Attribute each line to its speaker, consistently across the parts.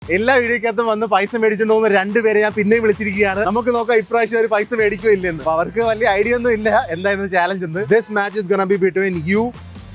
Speaker 1: എല്ലാ വീഡിയോക്കകത്തും വന്ന് പൈസ മേടിച്ചിട്ട് പോകുന്ന രണ്ടുപേരെ ഞാൻ പിന്നെയും വിളിച്ചിരിക്കുകയാണ്. നമുക്ക് നോക്കാം ഇപ്രാവശ്യം ഒരു പൈസ മേടിക്കോ ഇല്ലെന്ന്. അപ്പൊ അവർക്ക് വലിയ ഐഡിയ ഒന്നും ഇല്ല എന്തായിരുന്നു ചാലഞ്ച് ഉണ്ട്. This match is gonna B between U,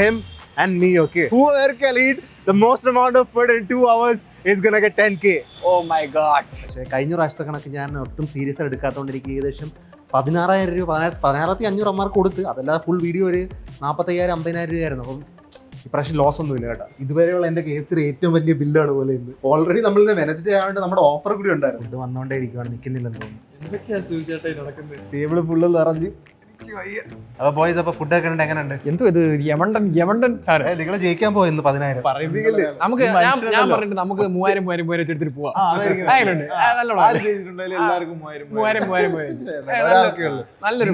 Speaker 1: him and me. Okay, whoever can eat the most amount of food in 2 hours is gonna get 10K.
Speaker 2: Oh my god.
Speaker 1: പക്ഷേ കഴിഞ്ഞ പ്രാവശ്യത്തെ കണക്ക് ഞാൻ ഒട്ടും സീരിയസ് ആയി എടുക്കാത്തതുകൊണ്ട് എനിക്ക് ഏകദേശം 16,000 രൂപ 16,500 അമ്മമാർക്ക് കൊടുത്ത്, അതല്ലാതെ ഫുൾ വീഡിയോ ഒരു 45,000 50,000 രൂപയായിരുന്നു. അപ്പം ഇപ്രാവശ്യം ലോസ് ഒന്നുമില്ല കേട്ടോ. ഇതുവരെയുള്ള എൻ്റെ KFC ഏറ്റവും വലിയ ബില്ലാണ് പോലെ ഇന്ന്. ഓൾറെഡി നമ്മൾ വെനസ്ഡേ ആയതുകൊണ്ട് നമ്മുടെ ഓഫർ കൂടി ഉണ്ടായിരുന്നു. ഇത് വന്നുകൊണ്ടേ ഇരിക്കുവാണ്, നിൽക്കുന്നില്ലെന്ന് തോന്നുന്നു. ടേബിൾ ഫുള്ള് നിറഞ്ഞ്. അപ്പൊ ബോയ്സ്, അപ്പൊ ഫുഡ് ഒക്കെ എങ്ങനെയുണ്ട്?
Speaker 2: എന്തോ ഇത് യമണ്ടൻ
Speaker 1: നിങ്ങൾ ജയിക്കാൻ പോയെന്ന് 10,000
Speaker 2: നമുക്ക് ഞാൻ പറഞ്ഞിട്ട് നമുക്ക് 3,000 എടുത്തിട്ട് പോവാം. നല്ലൊരു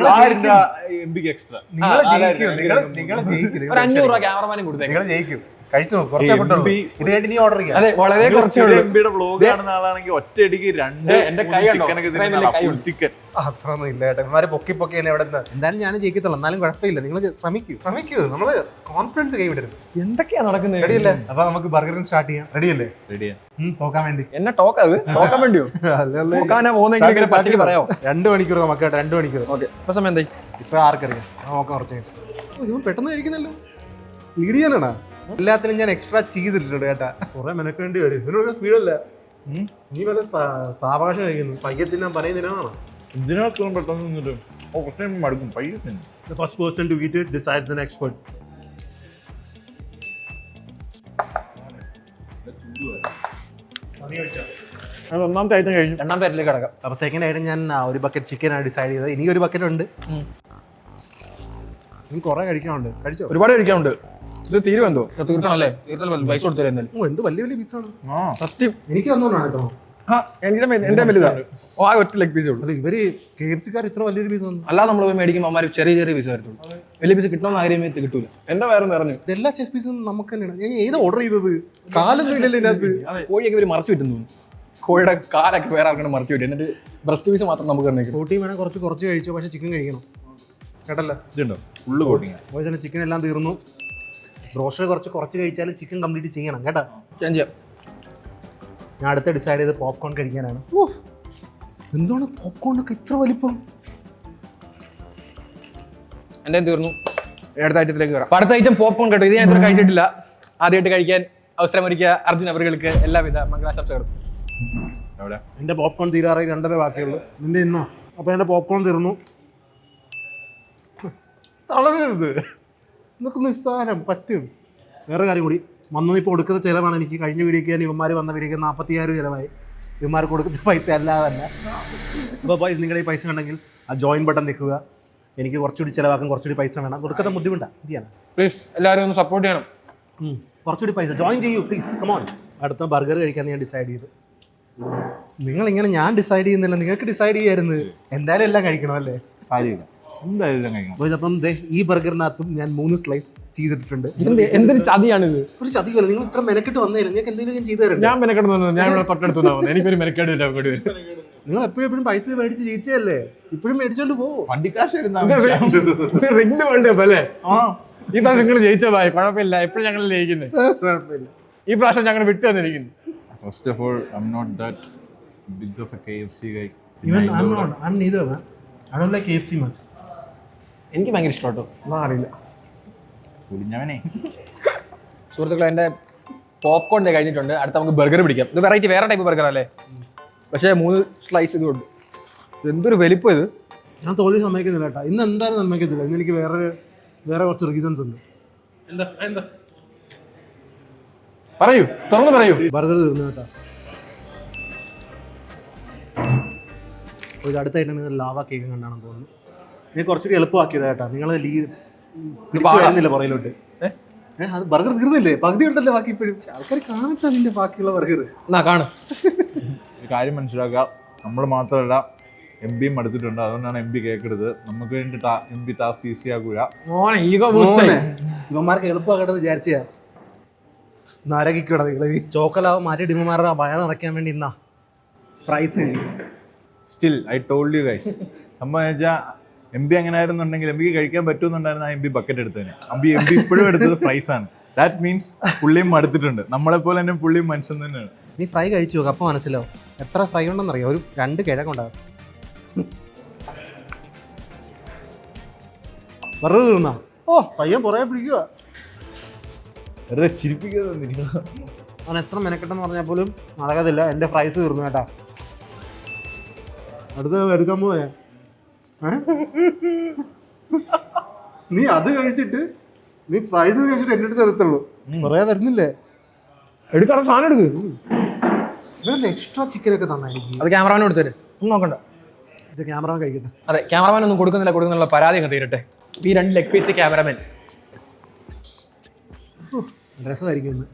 Speaker 1: എക്സ്ട്രാ നിങ്ങൾ ജയിക്കും.
Speaker 2: ഒരു 500 രൂപ ക്യാമറമാനും കൊടുത്തേ.
Speaker 1: നിങ്ങൾ ജയിക്കും. കഴിച്ചു കുറച്ചേ ഫുഡ് ഇത് കഴിഞ്ഞ് നീ ഓർഡർ ചെയ്യാം.
Speaker 2: അതെ, വളരെ കുറച്ച്
Speaker 3: വ്ലോഗ് കാണുന്ന ആളാണെങ്കിൽ ഒറ്റയടിക്ക് 2 ചിക്കൻ
Speaker 1: അത്രയൊന്നും ഇല്ല കേട്ടോ. ഇവന്മാരെ പൊക്കി എന്നെ എവിടെ നിന്ന് എന്തായാലും ഞാൻ ജയിക്കത്തുള്ളൂ. എന്നാലും കുഴപ്പമില്ല, നിങ്ങൾ ശ്രമിക്കൂ. നമ്മള് കോൺഫിഡൻസ് കൈവിടരുത്.
Speaker 2: എന്തൊക്കെയാ നടക്കുന്നത്?
Speaker 1: റെഡിയല്ലേ? അപ്പൊ നമുക്ക് ബർഗറിന് സ്റ്റാർട്ട് ചെയ്യാം. റെഡിയല്ലേ? തോക്കാൻ വേണ്ടി
Speaker 2: എന്നെ ടോക്കാൻ വേണ്ടിയോ? ടോക്കാനാ പോകുന്നെങ്കിൽ പച്ചക്ക് പറയാമോ?
Speaker 1: 2 മണിക്കൂർ നമുക്ക് കേട്ടോ. 2 മണിക്കൂർ.
Speaker 2: ഓക്കെ, ഇപ്പൊ സമയം എന്തായി?
Speaker 1: ഇപ്പൊ ആർക്കറിയാം, നോക്കാം കുറച്ച് കഴിഞ്ഞിട്ട്. പെട്ടെന്ന് കഴിക്കുന്നല്ലോ. ലീഡ് ചെയ്യാനാണ്. എല്ലാത്തിനും ഞാൻ എക്സ്ട്രാ ചീസ് ഇട്ടിട്ടുണ്ട് കേട്ടാ. കുറെ മെനക്കേണ്ടി വരും. ഇതിനൊക്കെ സ്പീഡല്ല. നീ വല്ല സാവകാശം കഴിക്കുന്നു. പയ്യത്തിനാ പറയുന്നതിനാണോ?
Speaker 3: ഇതിനൊക്കെ പെട്ടെന്ന് മടുക്കും. പയ്യത്തിന്
Speaker 1: The first person to eat it decides the next food.
Speaker 2: ഒന്നാമത്തെ ഐറ്റം കഴിഞ്ഞു, രണ്ടാമത്തെ ഐറ്റത്തിലേക്ക് കിടക്കാം.
Speaker 1: അപ്പൊ സെക്കൻഡ് ആയിട്ട് ഞാൻ ഒരു ബക്കറ്റ് ചിക്കൻ ആണ് ഡിസൈഡ് ചെയ്തത്. ഇനി ഒരു ബക്കറ്റ് ഉണ്ട്. ഇനി കുറെ കഴിക്കാനുണ്ട്. കഴിച്ചോ?
Speaker 2: ഒരുപാട് കഴിക്കാനുണ്ട്. ഇത് തീരുമെന്തോ? തീർക്കണല്ലേ? പൈസ കൊടുത്തരും.
Speaker 1: എന്ത് വലിയ വലിയ പീസാണ്
Speaker 2: സത്യം.
Speaker 1: എനിക്ക് തന്നോണ്ടാണ്.
Speaker 2: എന്റെ വലുതാണ്. ആ ഒറ്റ ലെഗ് പീസേ ഉള്ളൂ.
Speaker 1: ഇവര് KFC-ക്കാർ ഇത്ര വലിയൊരു പീസ് തന്നു.
Speaker 2: അല്ലാതെ നമ്മൾ മേടിക്കുമ്പോൾ അമ്മമാർ ചെറിയ പീസ് വരത്തുള്ളൂ. വലിയ പീസ് കിട്ടണമെന്ന് ആഗ്രഹമേ കിട്ടൂല. എന്റെ വേറെ നിറഞ്ഞു.
Speaker 1: എല്ലാ ചെസ് പീസും നമുക്ക് തന്നെയാണ്. ഞാൻ ഏത് ഓർഡർ ചെയ്തത്? കാലൊന്നും ഇല്ലല്ലോ ഇതിനകത്ത്.
Speaker 2: കോഴിയൊക്കെ ഇവര് മറച്ചു വിറ്റുന്നു തോന്നുന്നു. കോഴിയുടെ കാലൊക്കെ വേറെ ആർക്കാണ് മറച്ചു വിട്ടു. എന്നിട്ട് ബ്രസ്റ്റ് പീസ് മാത്രം നമുക്ക് തന്നെ.
Speaker 1: പ്രോട്ടീൻ വേണം കുറച്ച് കഴിച്ചോ, പക്ഷെ ചിക്കൻ കഴിക്കണം കേട്ടല്ലോ.
Speaker 3: ഇതുണ്ടോ ഫുള്ള് കോട്ടിങ്.
Speaker 1: ചിക്കൻ എല്ലാം തീർന്നു. ബ്രോസ്റ്റർ കുറച്ച് കഴിച്ചാലും ചിക്കൻ കംപ്ലീറ്റ് ചെയ്യണം കേട്ടോ. ഞാൻ അടുത്ത ഡിസൈഡ് ചെയ്ത് പോപ്കോൺ കഴിക്കാനാണ്. എന്താണ് പോപ്കോണൊക്കെ ഇത്ര വലിപ്പം?
Speaker 2: എൻ്റെ തീർന്നു. അടുത്ത ഐറ്റത്തിലേക്ക് കയറാം. അടുത്ത ഐറ്റം പോപ്കോൺ കേട്ടോ. ഇത് ഞാൻ ഇത്ര കഴിച്ചിട്ടില്ല. ആദ്യമായിട്ട് കഴിക്കാൻ അവസരമൊരുക്കിയ അർജുൻ അവർക്ക് എല്ലാവിധ മംഗളാശംസകളും.
Speaker 1: എൻ്റെ പോപ്കോൺ തീരാറായി. 2.5 ബാക്കിയുള്ളൂ. നിന്റെ ഇന്നോ? അപ്പോൾ എൻ്റെ പോപ്കോൺ തീർന്നു. തളരരുത്, ഇതൊക്കെ നിസ്സാരം പറ്റും. വേറെ കാര്യം കൂടി വന്നു. ഇപ്പോൾ കൊടുക്കുന്ന ചിലവാണ് എനിക്ക്. കഴിഞ്ഞ വീഡിയോക്ക് ഞാൻ ഇവന്മാർ വന്ന വീഡിയോക്ക് 45,000 ചിലവായി. ഇവന്മാർ കൊടുക്കുന്ന പൈസ അല്ലാതെ തന്നെ. അപ്പോൾ പൈസ നിങ്ങളുടെ ഈ പൈസ ഉണ്ടെങ്കിൽ ആ ജോയിൻ ബട്ടൺ നിൽക്കുക. എനിക്ക് കുറച്ചുകൂടി ചിലവാക്കാൻ കുറച്ചുകൂടി പൈസ വേണം. കൊടുക്കുന്ന ബുദ്ധിമുട്ടാണ്. ചെയ്യാൻ
Speaker 2: പ്ലീസ് എല്ലാവരും ഒന്ന് സപ്പോർട്ട് ചെയ്യണം.
Speaker 1: കുറച്ചുകൂടി പൈസ ജോയിൻ ചെയ്യൂ പ്ലീസ്. കമോൺ. അടുത്ത ബർഗർ കഴിക്കാൻ ഞാൻ ഡിസൈഡ് ചെയ്തു. നിങ്ങളിങ്ങനെ ഞാൻ ഡിസൈഡ് ചെയ്യുന്നില്ല, നിങ്ങൾക്ക് ഡിസൈഡ് ചെയ്യായിരുന്നു. എന്തായാലും എല്ലാം കഴിക്കണം അല്ലേ?
Speaker 3: കാര്യമില്ല, എന്തായാലും കഴിക്കണം.
Speaker 1: അപ്പം ഈ ബർഗറിനകത്തും ഞാൻ 3 സ്ലൈസ് ചീസ് ഇട്ടിട്ടുണ്ട്.
Speaker 2: എന്തൊരു ചതിയാണിത്?
Speaker 1: ഒരു ചതിയല്ല. നിങ്ങൾ ഇത്ര മെനക്കെട്ട് വന്നേരും. നിങ്ങൾക്ക് എന്തെങ്കിലും ഞാൻ ചെയ്തു തരാം.
Speaker 2: ഞാൻ മെനക്കെട്ട് ഞാൻ ഇവിടെ തൊട്ടടുത്ത് എനിക്കൊരു മെനക്കേട്.
Speaker 1: നിങ്ങൾ എപ്പോഴും പൈസ മേടിച്ച് ജയിച്ചതല്ലേ? ഇപ്പോഴും മേടിച്ചോണ്ട് പോകും.
Speaker 3: വണ്ടിക്കാശ്
Speaker 2: അല്ലേ? ഈ പ്രാവശ്യം നിങ്ങൾ ജയിച്ചോ ഭായി, കുഴപ്പമില്ല. എപ്പോഴും ഞങ്ങൾ ജയിക്കുന്നത്.
Speaker 1: കുഴപ്പമില്ല.
Speaker 2: ഈ പ്രാവശ്യം ഞങ്ങൾ വിട്ടു വന്നിരിക്കുന്നു.
Speaker 3: First of all, I'm not that big of a KFC guy.
Speaker 1: Even I'm neither, man. I don't like KFC much.
Speaker 2: എനിക്ക് ഭയങ്കര ഇഷ്ടമാട്ടോ. ഒന്നും അറിയില്ല.
Speaker 3: കുടിഞ്ഞവനെ.
Speaker 2: സുഹൃത്തുക്കളെ, എൻ്റെ പോപ്കോൺ കഴിഞ്ഞിട്ടുണ്ട്. അടുത്ത നമുക്ക് ബർഗർ പിടിക്കാം. ഇത് വെറൈറ്റി വേറെ ടൈപ്പ് ബർഗർ അല്ലേ? പക്ഷേ 3 സ്ലൈസ് ഇതുണ്ട്. എന്തൊരു വലിപ്പം ഇത്!
Speaker 1: ഞാൻ തോൽവി സമ്മതിക്കുന്നില്ല കേട്ടോ. ഇന്ന് എന്തായാലും സമ്മതിക്കത്തില്ല. ഇന്ന് എനിക്ക് വേറെ കുറച്ച് റീസൺസ് ഉണ്ട്.
Speaker 2: എന്താ പറയൂ, തുറന്ന് പറയൂ.
Speaker 1: ബർഗർ തീർന്നു കേട്ടോ. അടുത്തായിട്ടാണ് ലാവ കേക്ക് കണ്ടാണെന്ന് തോന്നുന്നു. ഞാൻ കുറച്ചുകൂടി എളുപ്പമാക്കിയത് കേട്ടോ. നിങ്ങൾ വരുന്നില്ല പുറയിലോട്ട്. അത് ബർഗർ തീർന്നില്ലേ? പകുതി ഉണ്ടല്ലേ ബാക്കി. ഇപ്പോഴും ആൾക്കാർ കാണട്ടെ അതിന്റെ ബാക്കിയുള്ള ബർഗർ.
Speaker 2: കാണും.
Speaker 3: കാര്യം മനസ്സിലാക്കുക, നമ്മൾ മാത്രമല്ല MBയും എടുത്തിട്ടുണ്ട്. അതുകൊണ്ടാണ് MB കേക്ക് എടുത്തത്. നമുക്ക് വേണ്ടി MB ടാസ്ക് ഈസി ആകൂല.
Speaker 1: ഇവന്മാർക്ക് എളുപ്പമാക്കട്ടെന്ന് വിചാരിച്ചാ നരകിക്കണം. നിങ്ങൾ ചോക്കലാവ് മാറ്റി ഡിമ്മമാരുടെ ഭയ നിറയ്ക്കാൻ വേണ്ടി ഇന്നാ fries.
Speaker 3: Still I told you guys, സംഭവം വെച്ചാൽ MB അങ്ങനെ ആയിരുന്നുണ്ടെങ്കിൽ MBക്ക് കഴിക്കാൻ പറ്റുമെന്നുണ്ടായിരുന്നു ആ MB ബക്കറ്റ് എടുത്തതിന്. MB ഇപ്പോഴും എടുത്തത് ഫ്രൈസ് ആണ്. ദാറ്റ് മീൻസ് പുള്ളിയും മടുത്തിട്ടുണ്ട്. നമ്മളെപ്പോലെ തന്നെ പുള്ളിയും മനുഷ്യൻ തന്നെയാണ്.
Speaker 1: നീ ഫ്രൈ കഴിച്ചു നോക്കാം, അപ്പോൾ മനസ്സിലാവും എത്ര ഫ്രൈ ഉണ്ടെന്നറിയാം. ഒരു 2 കിഴക്കുണ്ടാകും. വെറുതെ തീർന്നാ? ഓ പയ്യൻ പുറകെ പിടിക്കുക.
Speaker 3: വെറുതെ ചിരിപ്പിക്കുക.
Speaker 1: അവൻ എത്ര മെനക്കെട്ടെന്ന് പറഞ്ഞാൽ പോലും നടക്കത്തില്ല. എൻ്റെ ഫ്രൈസ് തീർന്നു കേട്ടാ. അടുത്ത് എടുക്കാൻ പോയേ. നീ അത് കഴിച്ചിട്ട് നീ ഫ്രൈസ് കഴിച്ചിട്ട് എൻ്റെ അടുത്ത് തരത്തുള്ളൂ. കുറേ വരുന്നില്ലേ?
Speaker 2: എടുക്കാറ് സാധനം എടുക്ക്.
Speaker 1: ഇവിടെ എക്സ്ട്രാ ചിക്കനൊക്കെ തന്നായിരിക്കും.
Speaker 2: അത് ക്യാമറാമാൻ എടുത്തരും, ഒന്നും നോക്കണ്ട.
Speaker 1: ഇത് ക്യാമറ കഴിക്കട്ടെ.
Speaker 2: അതെ, ക്യാമറാമാൻ ഒന്നും കൊടുക്കുന്നില്ല പരാതി അങ്ങ് തീരട്ടെ. ഈ 2 ലെഗ് പീസ് ക്യാമറാമാൻ.
Speaker 1: രസമായിരിക്കും ഇന്ന്.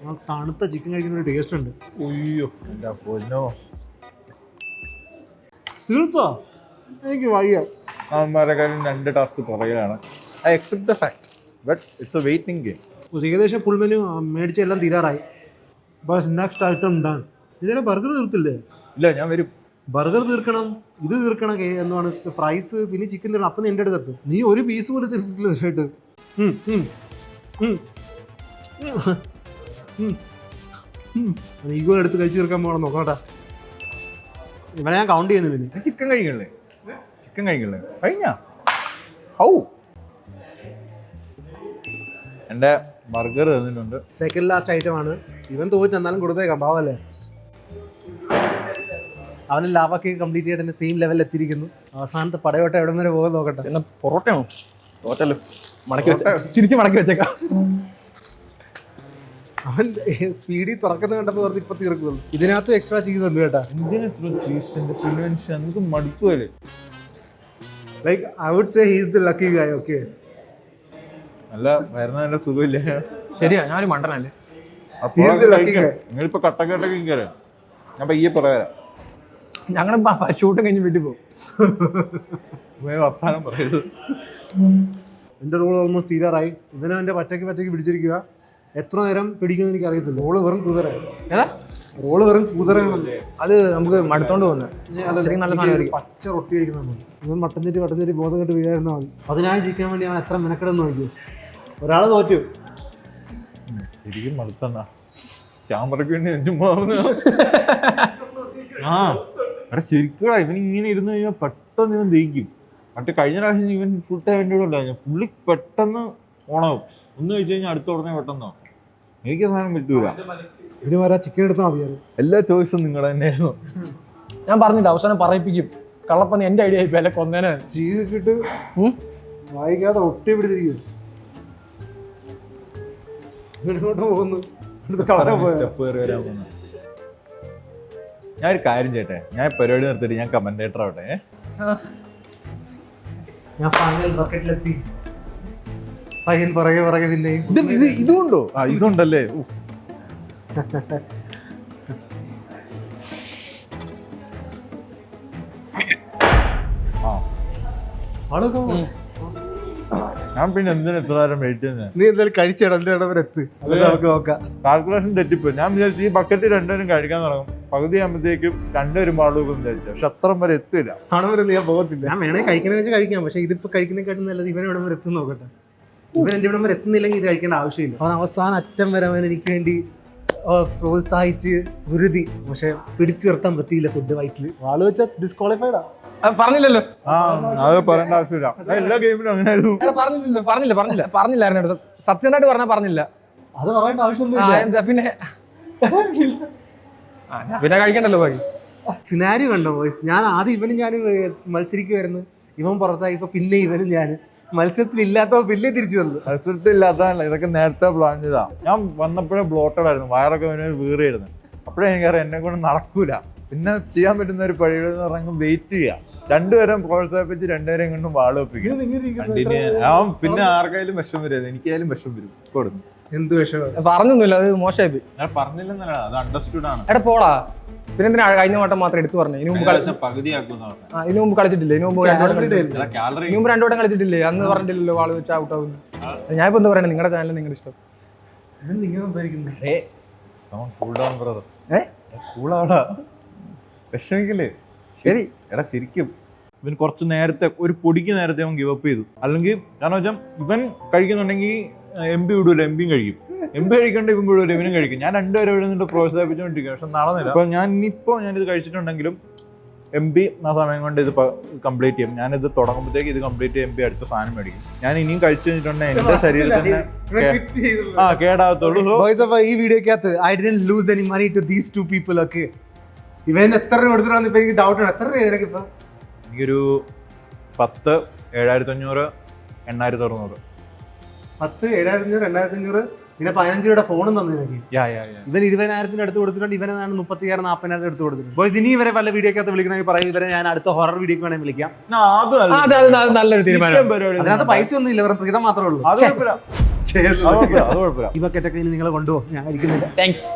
Speaker 1: ആ തണുത്ത ചിക്കൻ കഴിക്കുന്ന ഒരു ടേസ്റ്റ് ഉണ്ട്.
Speaker 3: അയ്യോ എൻ്റെ പൊന്നോ.
Speaker 1: തീർത്തോ? എനിക്ക് വയ്യ.
Speaker 3: അവന്മാരെക്കാളും 2 ടാസ്ക് പുറകിലാണ്. I accept the fact, but it's a waiting game.
Speaker 1: ഏകദേശം ഫുൾ മെനു മേടിച്ചെല്ലാം തീരാറായി. ബസ് നെക്സ്റ്റ് ഐറ്റം ഡൺ. ഇതിനെ ബർഗർ തീർത്തില്ലേ?
Speaker 3: ഇല്ല, ഞാൻ വരും.
Speaker 1: ബർഗർ തീർക്കണം, ഇത് തീർക്കണം, എന്താണ് ഫ്രൈസ്, പിന്നെ ചിക്കൻ തീർക്കണം. അപ്പം എൻ്റെ അടുത്ത് എത്തും. നീ ഒരു പീസ് പോലും തീർത്തിട്ടില്ല ഇതായിട്ട്. ഈഗോ എടുത്ത് കഴിച്ച് തീർക്കാൻ പോകണം. നോക്കട്ടെ, ഇവനെ ഞാൻ കൗണ്ട് ചെയ്യുന്നില്ല.
Speaker 3: ചിക്കൻ കഴിക്കണല്ലേ? ചിക്കൻ കഴിക്കണല്ലേ? കഴിഞ്ഞ ഹൗ എൻ്റെ ബർഗർ തന്നിട്ടുണ്ട്.
Speaker 1: സെക്കൻഡ് ലാസ്റ്റ് ഐറ്റം ആണ്. ഇവൻ തോറ്റ്, എന്നാലും കൊടുത്തേക്കാം, പാവല്ലേ. അവന് ലാവ കേക്ക് കംപ്ലീറ്റ് ചെയ്തിട്ട് എൻ്റെ സെയിം ലെവലിൽ എത്തിയിരിക്കുന്നു. അവസാനത്തെ പടയോട്ടം എവിടെ വരെ പോകാൻ നോക്കട്ടെ.
Speaker 2: എന്നാ പൊറോട്ടയാണോ? തോറ്റല്ലോ, തിരിച്ച് മടക്കി വെച്ചേക്കാം.
Speaker 1: അവൻ സ്പീഡിൽ തുറക്കുന്ന കണ്ടപ്പോൾ പറഞ്ഞ് ഇപ്പൊ തീർക്കുള്ളൂ. ഇതിനകത്ത് എക്സ്ട്രാ ചീസ് ഉണ്ട് കേട്ടാ.
Speaker 3: നമുക്ക് മടുക്കുമല്ലേ?
Speaker 1: Like I would say he's the lucky guy. Okay,
Speaker 3: അല്ല വരുന്ന നല്ല സുഖമില്ല.
Speaker 2: ശരിയാ, ഞാനൊരു മണ്ടനല്ലേ.
Speaker 3: നിങ്ങളിപ്പോ കട്ടക്കട്ടൊക്കെ കയറാം. ഞാൻ പയ്യെ പറയാം.
Speaker 2: ഞങ്ങൾ ഷൂട്ടും കഴിഞ്ഞ് വീട്ടിൽ പോകും.
Speaker 3: വർത്താനം പറയരുത്.
Speaker 1: എൻ്റെ റോൾ ഓൾമോസ്റ്റ് തീരാറായി. ഇവനെ എൻ്റെ പറ്റയ്ക്ക് പിടിച്ചിരിക്കുക. എത്ര നേരം പിടിക്കുമെന്ന് എനിക്ക് അറിയത്തില്ല. റോള് വെറും കുതിരയാണ്.
Speaker 2: അത് നമുക്ക് മടുത്തോണ്ട് പോകുന്നത്. നല്ല സാധനം.
Speaker 1: പച്ച റൊട്ടി കഴിക്കുന്ന ഇവൻ മട്ടൻ തെറ്റി ബോധം കെട്ട് വീഴായിരുന്നാൽ മതി. 14 ചിക്കൻ വേണ്ടി അവൻ എത്ര മെനക്കെടെന്ന് നോക്കി. ഒരാൾ തോറ്റു.
Speaker 3: ശരിക്കും മടുത്തണ്ട. ക്യാമറയ്ക്ക് വേണ്ടി ആ എടാ ശരിക്കും ഇവൻ ഇങ്ങനെ ഇരുന്ന് കഴിഞ്ഞാൽ പെട്ടെന്ന് ഇവൻ ദഹിക്കും. മറ്റേ കഴിഞ്ഞ പ്രാവശ്യം ഇവൻ ഫുൾ ടൈം എൻ്റെ കൂടെ ഉണ്ടായിരുന്നു. പുള്ളി പെട്ടെന്ന് ഓണാവും. ഒന്ന് കഴിച്ചു കഴിഞ്ഞാൽ അടുത്ത ഉടനെ പെട്ടെന്നോ. എനിക്ക് സാധനം പറ്റൂല.
Speaker 1: ഇതിന് വരാ ചിക്കൻ എടുത്താൽ മതിയായിരുന്നു.
Speaker 3: എല്ലാ ചോയ്സും നിങ്ങളുടെ തന്നെയായിരുന്നു.
Speaker 2: ഞാൻ പറഞ്ഞില്ല, അവസാനം പറയിപ്പിക്കും. കള്ളപ്പന്നി എൻ്റെ ഐഡിയ ആയിപ്പോ, അല്ലെ കൊന്നേനെ.
Speaker 1: ചീസ് ഇട്ടിട്ട് വായിക്കാതെ ഒട്ടി പിടിച്ചിരിക്കും. പോകുന്നു.
Speaker 3: ഞാൻ ഒരു കാര്യം ചെയ്യട്ടെ, ഞാൻ പരിപാടി നിർത്തിയിട്ട് ഞാൻ കമന്റേറ്റർ ആവട്ടെ.
Speaker 1: ഞാൻ ഫൈനൽ ബക്കറ്റിലെത്തി. പയ്യൻ പുറകെ പിന്നെയും
Speaker 3: ഇതുണ്ടോ? ആ ഇതുണ്ടല്ലേ. ഞാൻ പിന്നെ എന്തിനാ ഇത്ര നേരം വെയിറ്റ് ചെയ്യുന്നത്?
Speaker 1: നീ എന്തായാലും കഴിച്ചേടാ, എന്റെ ഇടം വരെ എത്ത്. നമുക്ക് നോക്കാം.
Speaker 3: കാൽക്കുലേഷൻ തെറ്റിപ്പോയി. ഞാൻ വിചാരിച്ചു ഈ ബക്കറ്റ് 2 പേരും കഴിക്കാൻ തുടങ്ങും. പകുതി ആകുമ്പോഴത്തേക്കും 2 പേരും പാടും വിചാരിച്ചു. പക്ഷെ അത്രയും വരെ എത്തില്ല.
Speaker 1: ആണവരെ ഞാൻ പോകത്തില്ല. ഞാൻ വേണേ കഴിക്കണമെന്ന് വെച്ചാൽ കഴിക്കാം. പക്ഷെ ഇതിപ്പോ കഴിക്കുന്നതിനെക്കാട്ടും നല്ലത് ഇവൻ ഇവിടം വരെ എത്തും നോക്കട്ടെ. ഇവൻ എൻ്റെ ഇവിടം വരെ എത്തുന്നില്ലെങ്കിൽ ഇത് കഴിക്കേണ്ട ആവശ്യമില്ല. അവൻ അവസാനം അറ്റം വരെ അവൻ എനിക്ക് വേണ്ടി പ്രോത്സാഹിച്ച് ഉരുതി. പക്ഷെ പിടിച്ചു നിർത്താൻ പറ്റിയില്ല. ഫുഡ് വയറ്റിൽ വാള് വെച്ചാൽ ഡിസ്ക്വാളിഫൈഡാ.
Speaker 2: പറഞ്ഞില്ലല്ലോ.
Speaker 3: ആ അത് പറയേണ്ട ആവശ്യമില്ല. എല്ലാ ഗെയിമിലും അങ്ങനെ ആയിരുന്നു.
Speaker 2: പറഞ്ഞില്ലായിരുന്നു. സത്യമായിട്ട് പറഞ്ഞാൽ പറഞ്ഞില്ല.
Speaker 1: അത് പറയേണ്ട ആവശ്യമൊന്നുമില്ല.
Speaker 2: പിന്നെ കഴിക്കണ്ടല്ലോ ബാക്കി.
Speaker 1: സിനാരി കണ്ടോ ബോയ്സ്? ഞാൻ ആദ്യം ഇവനും ഞാനും മത്സരിക്കുമായിരുന്നു. ഇവൻ പുറത്തായി. ഇപ്പൊ പിന്നെ ഇവനും ഞാൻ മത്സരത്തിൽ ഇല്ലാത്തപ്പോ പിന്നെ തിരിച്ചു വന്നു.
Speaker 3: മത്സരത്തിലില്ലാത്തതല്ല, ഇതൊക്കെ നേരത്തെ പ്ലാൻ ചെയ്താ. ഞാൻ വന്നപ്പോഴേ ബ്ലോട്ടഡ് ആയിരുന്നു. വയറൊക്കെ വീറിയായിരുന്നു. അപ്പോഴേ എനിക്കറിയാം എന്നെ കൊണ്ട് നടക്കൂല. പിന്നെ ചെയ്യാൻ പറ്റുന്ന ഒരു പഴികളെന്ന് പറഞ്ഞാൽ വെയിറ്റ് ചെയ്യാം. 2 പേരും പ്രോത്സാഹിപ്പിച്ച് 2 പേരെയും കൊണ്ടും വാള് വെപ്പിക്കും. പിന്നെ ആർക്കായാലും വിഷം വരും. എനിക്കായാലും വിഷം വരും. കൊടുക്കും.
Speaker 1: എന്ത് വിഷമം
Speaker 2: പറഞ്ഞൊന്നുമില്ല. അത് മോശമായി.
Speaker 3: ഞാൻ പറഞ്ഞില്ലെന്നല്ല, അത് അണ്ടർസ്റ്റുഡ് ആണ്.
Speaker 2: എടാ പോടാ. പിന്നെ എന്തിനാ കഴിഞ്ഞ വട്ടം മാത്രം എടുത്തു പറഞ്ഞു? ഇതിനു മുമ്പ് കളിച്ചിട്ടില്ലേ? ഇതിനു മുമ്പ് 2 വട്ടം കളിച്ചിട്ടില്ലേ? അന്ന് പറഞ്ഞിട്ടില്ലല്ലോ വാള് വെച്ച് ഔട്ട് ആവുന്നു. ഞാൻ ഇപ്പൊ എന്താ പറയണേ? നിങ്ങളുടെ ചാനൽ നിങ്ങളുടെ ഇഷ്ടം.
Speaker 3: വിഷമിക്കില്ലേ? ശരി എടാ, ശരിക്കും ഇവൻ കുറച്ച് നേരത്തെ ഒരു പൊടിക്ക് നേരത്തെ അവൻ ഗിവ് അപ്പ് ചെയ്തു. അല്ലെങ്കിൽ കാരണം വെച്ചാൽ ഇവൻ കഴിക്കുന്നുണ്ടെങ്കിൽ എം പി വിടൂല, എം പിയും കഴിക്കും. എം പി കഴിക്കേണ്ട ഇവൻ വിടൂല, ഇവനും കഴിക്കും. ഞാൻ രണ്ടുപേരെ വിടുന്നുണ്ട് പ്രോത്സാഹിപ്പിച്ചുകൊണ്ടിരിക്കും. പക്ഷെ നടന്നില്ല. അപ്പൊ ഞാനിത് കഴിച്ചിട്ടുണ്ടെങ്കിലും എം പി ആ സമയം കൊണ്ട് ഇത് കംപ്ലീറ്റ് ചെയ്യും. ഞാനിത് തുടങ്ങുമ്പോഴത്തേക്ക് ഇത് കംപ്ലീറ്റ് ചെയ്യുമ്പോൾ എം പി അടുത്ത സാധനം മേടിക്കും. ഞാൻ ഇനിയും കഴിച്ചു കഴിഞ്ഞിട്ടുണ്ടെങ്കിൽ എന്റെ ശരീരത്തിന് കേടാകത്തുള്ളൂ.
Speaker 1: ഈ വീഡിയോക്കകത്ത് I didn't lose any money to these two people ഒക്കെ. ഇവൻ എത്ര കൊടുത്തിട്ടാണ് ഇപ്പൊ എനിക്ക് ഡൗട്ട് ആണ്. എത്ര രൂപ ഇപ്പൊ?
Speaker 3: എനിക്കൊരു 10, 7500, 8600.
Speaker 1: 10, 7500, 2500. പിന്നെ 15 രൂപയുടെ ഫോണും തന്നു എനിക്ക്. ഇവൻ 20,000 അടുത്ത് കൊടുത്തിട്ടുണ്ട്. ഇവനെ ഞാൻ 30,000, 40,000 അടുത്ത് കൊടുത്തിട്ടുണ്ട്. ബോയ്സ്, ഇനി ഇവരെ പല വീഡിയോക്കകത്ത് വിളിക്കണമെങ്കിൽ പറയും. ഇവരെ ഞാൻ അടുത്ത ഹൊറർ വീഡിയോക്ക് വേണമെങ്കിൽ വിളിക്കാം.
Speaker 2: നല്ലൊരു തീരുമാനം.
Speaker 1: അതിനകത്ത് പൈസ ഒന്നും ഇല്ല, വെറും പ്രീതം മാത്രമേ ഉള്ളൂ.
Speaker 3: അത് കുഴപ്പമില്ല.
Speaker 1: ഇവക്കെട്ടൊക്കെ ഇനി നിങ്ങൾ കൊണ്ടുപോകും, ഞാൻ കഴിക്കുന്നില്ല.
Speaker 2: താങ്ക്സ്.